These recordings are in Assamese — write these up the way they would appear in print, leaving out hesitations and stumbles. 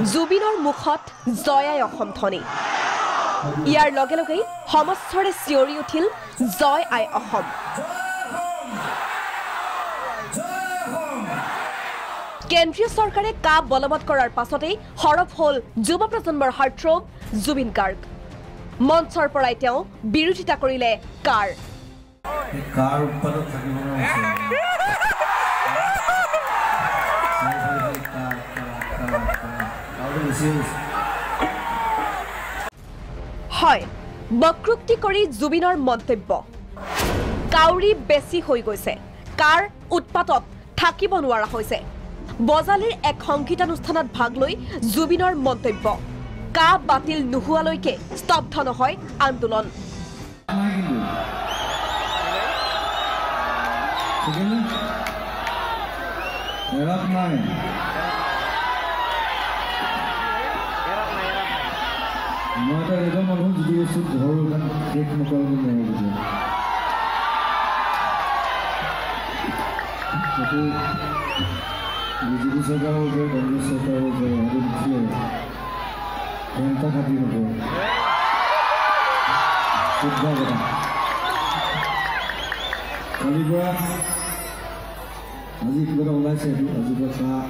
জুবিনৰ মুখত জয়াই অসম ধ্বনি ইয়াৰ লগে লগে সমস্তৰে চিঞৰি উঠিল জয় আই অসম কেন্দ্ৰীয় চৰকাৰে কা বলবৎ কৰাৰ পাছতেই হৰফ হল যুৱ প্ৰজন্মৰ হাৰ্টথ্ৰব জুবিন গাৰ্গ মঞ্চৰ পৰাই তেওঁ বিৰোধিতা কৰিলে কাৰ উৎপাদক থাকিব হয় বক্ৰোক্তি কৰি জুবিনৰ মন্তব্য কাউৰী বেছি হৈ গৈছে কাৰ উৎপাতত থাকিব নোৱাৰা হৈছে বজালিৰ এক সংগীতানুষ্ঠানত ভাগ লৈ জুবিনৰ মন্তব্য কা বাতিল নোহোৱালৈকে স্তব্ধ নহয় আন্দোলন বিজেপি চৰকাৰৰ ওপৰত কংগ্ৰেছ চৰকাৰৰ ওপৰত ঘণ্টা খাটি হ'ব শুদ্ধ কথা কালিৰ পৰা আজি কিবা এটা ওলাইছে আজিৰ পৰা চাহ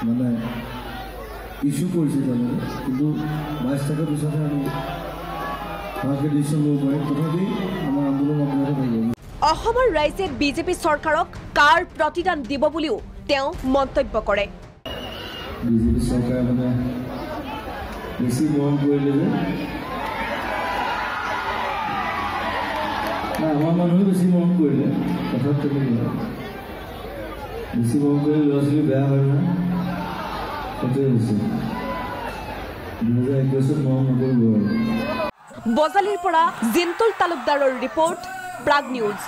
মানে ইছ্যু কৰিছে তেওঁলোকে কিন্তু 22 টকাৰ পিছতহে আমি ভালকৈ ডিচিশ্যন ল'ব পাৰিম তথাপি আমাৰ আন্দোলন অব্যাহত থাকিব অসমৰ ৰাইজে বিজেপি চৰকাৰক কাৰ প্ৰতিদান দিব বুলিও তেওঁ মন্তব্য কৰে বিজেপি চৰকাৰে মানে বেছি মৰম কৰিলে যে আমাৰ মানুহে বেছি মৰম কৰিলে কথাত তেনেকুৱা বেছি মৰম কৰিলে ল'ৰা ছোৱালী বেয়া হয় নহয় সেইটোৱে হৈছে 2021 মৰম নকৰিব বজালিৰ পৰা জিন্তুল তালুকদাৰৰ ৰিপৰ্ট প্ৰাগ নিউজ